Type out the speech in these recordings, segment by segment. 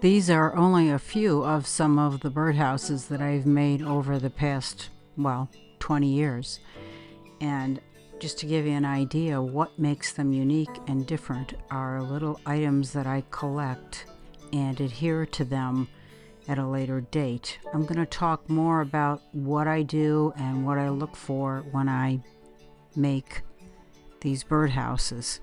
These are only a few of some of the birdhouses that I've made over the past, well, 20 years. And just to give you an idea, what makes them unique and different are little items that I collect and adhere to them at a later date. I'm going to talk more about what I do and what I look for when I make these birdhouses.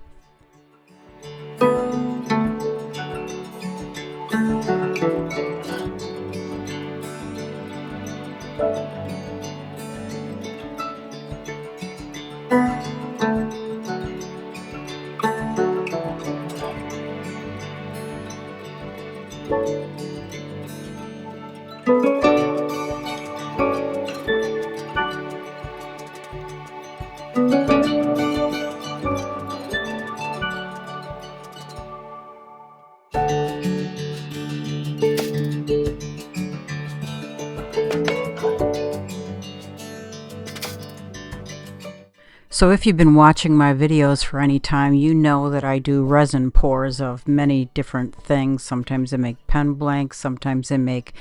So if you've been watching my videos for any time, you know that I do resin pours of many different things. Sometimes I make pen blanks, sometimes I make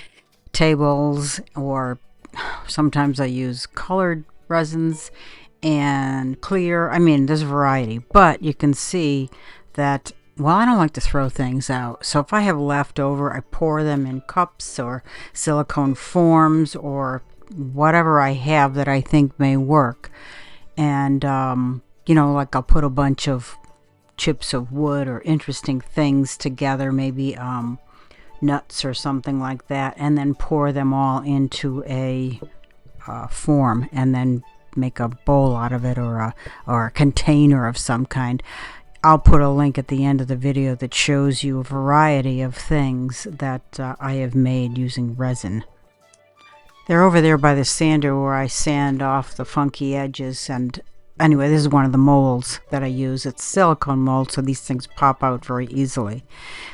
tables, or sometimes I use colored resins and clear. I mean, there's a variety, but you can see that, well, I don't like to throw things out. So if I have leftover, I pour them in cups or silicone forms or whatever I have that I think may work. And, like I'll put a bunch of chips of wood or interesting things together, maybe nuts or something like that, and then pour them all into a form and then make a bowl out of it or a container of some kind. I'll put a link at the end of the video that shows you a variety of things that I have made using resin. They're over there by the sander where I sand off the funky edges. And anyway, this is one of the molds that I use. It's silicone mold, so these things pop out very easily.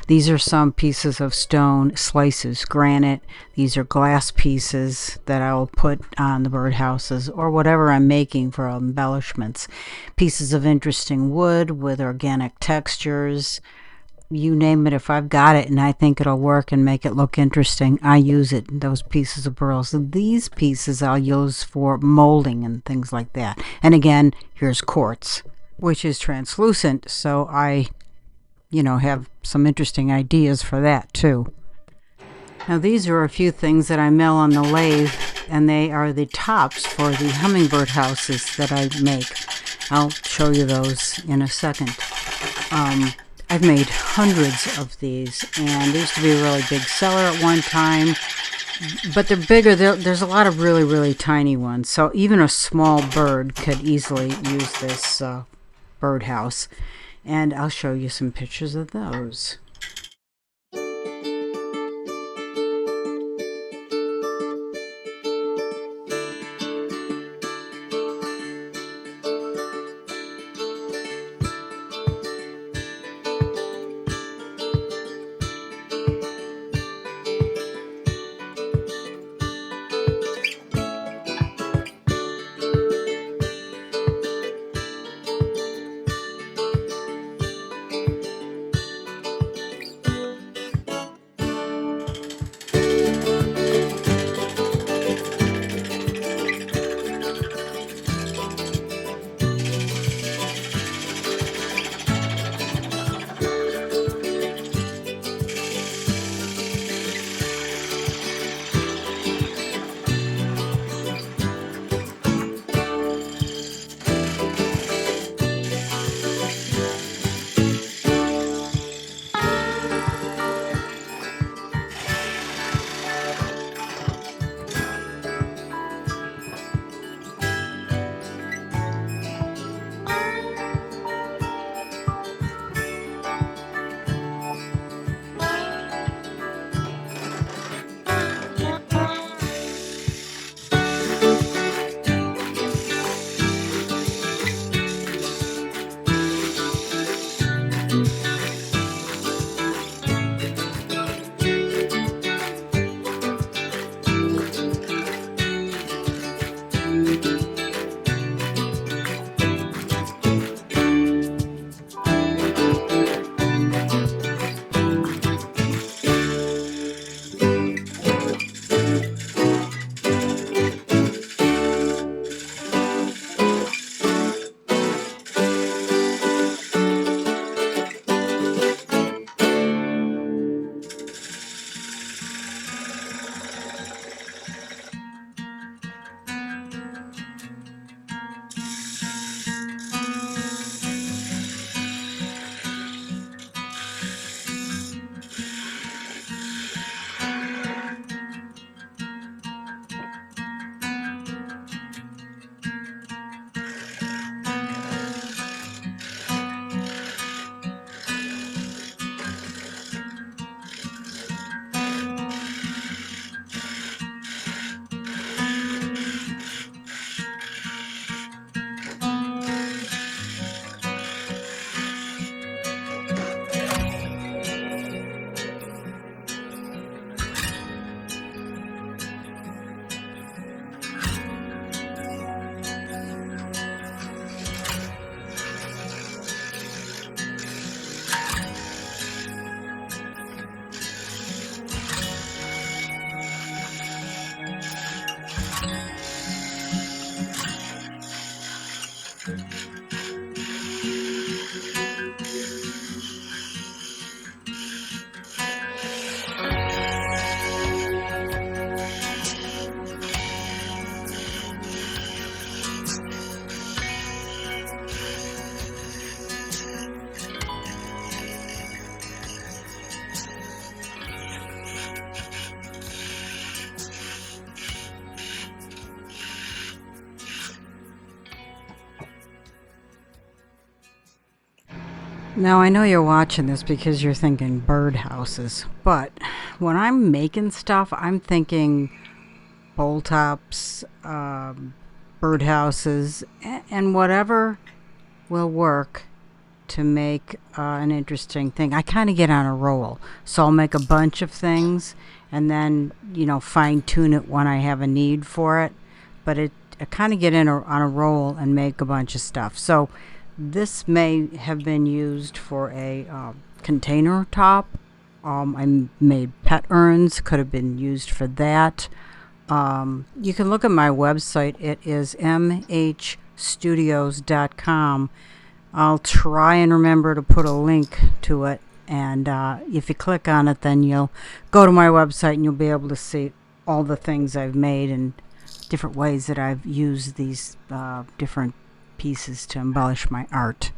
These are some pieces of stone, slices, granite. These are glass pieces that I'll put on the birdhouses or whatever I'm making for embellishments. Pieces of interesting wood with organic textures. You name it, if I've got it and I think it'll work and make it look interesting, I use it, those pieces of burls. So these pieces I'll use for molding and things like that. And again, here's quartz, which is translucent, so I, have some interesting ideas for that too. Now these are a few things that I mill on the lathe, and they are the tops for the hummingbird houses that I make. I'll show you those in a second. I've made hundreds of these, and they used to be a really big seller at one time, but they're bigger. There's a lot of really, really tiny ones, so even a small bird could easily use this birdhouse, and I'll show you some pictures of those. Now, I know you're watching this because you're thinking birdhouses, but when I'm making stuff, I'm thinking bowl tops, birdhouses, and whatever will work to make an interesting thing. I kind of get on a roll, so I'll make a bunch of things and then, fine tune it when I have a need for it. But I kind of get on a roll and make a bunch of stuff. So this may have been used for a container top. I made pet urns, could have been used for that. You can look at my website. It is mhstudios.com. I'll try and remember to put a link to it. And if you click on it, then you'll go to my website and you'll be able to see all the things I've made and different ways that I've used these different pieces to embellish my art.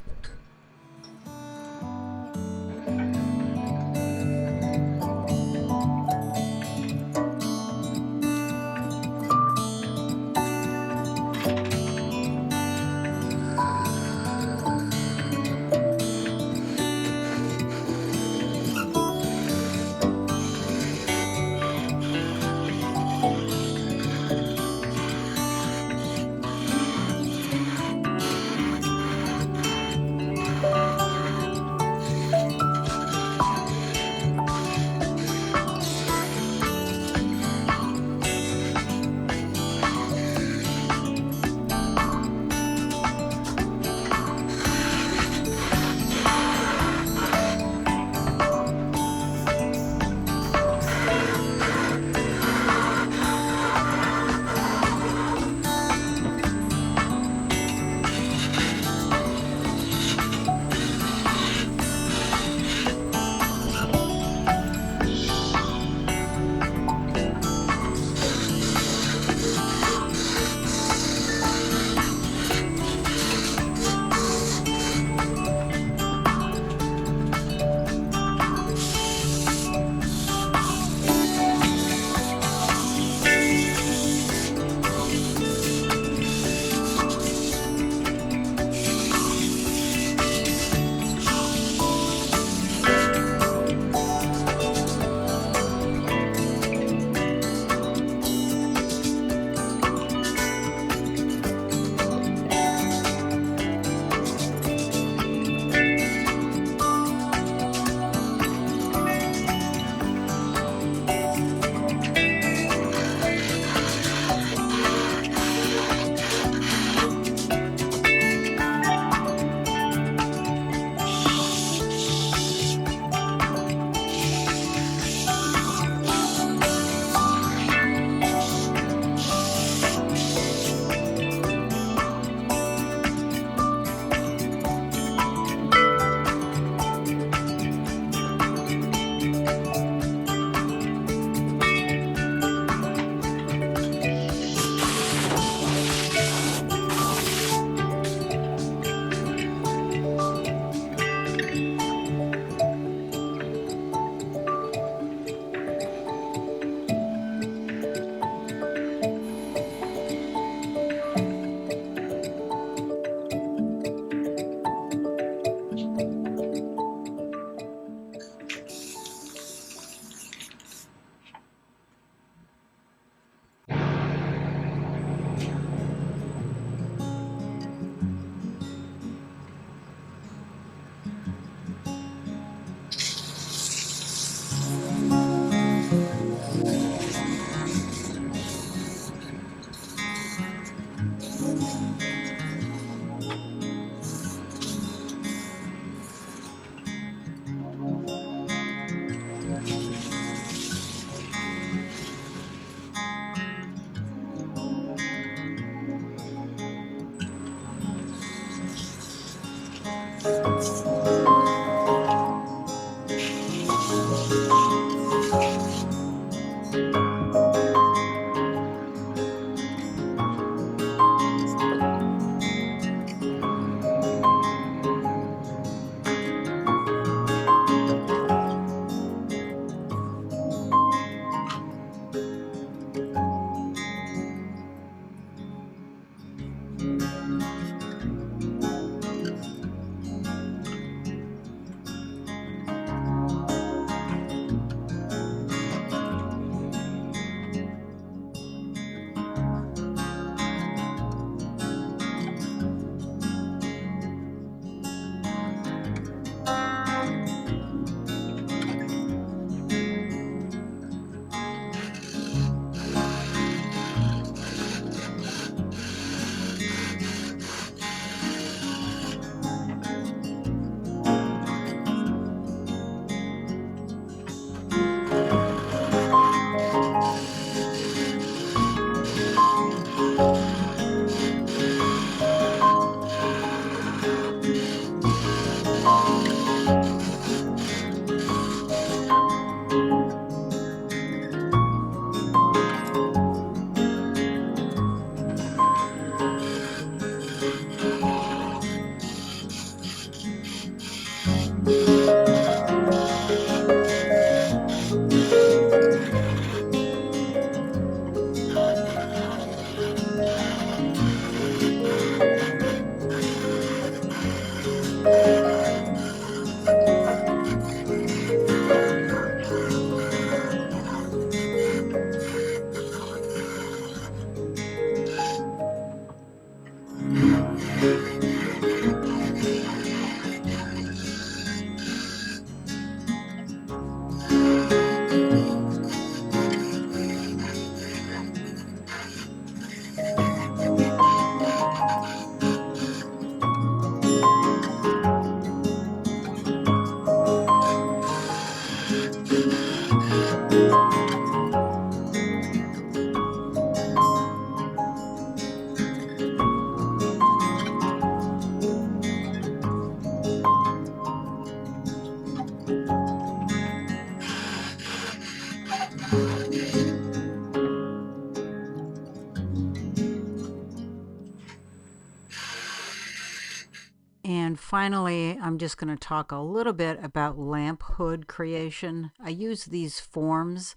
finally, I'm just going to talk a little bit about lamp hood creation. I use these forms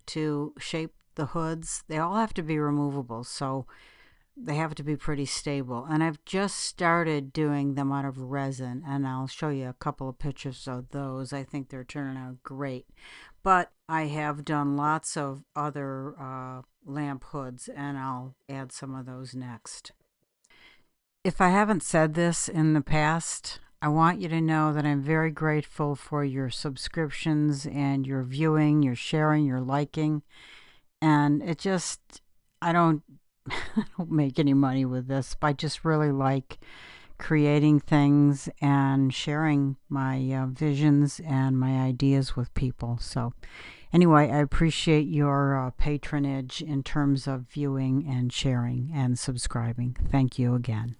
to shape the hoods. They all have to be removable, so they have to be pretty stable. And I've just started doing them out of resin, and I'll show you a couple of pictures of those. I think they're turning out great. But I have done lots of other lamp hoods, and I'll add some of those next. If I haven't said this in the past, I want you to know that I'm very grateful for your subscriptions and your viewing, your sharing, your liking. And it just, I don't, I don't make any money with this, but I just really like creating things and sharing my visions and my ideas with people. So, anyway, I appreciate your patronage in terms of viewing and sharing and subscribing. Thank you again.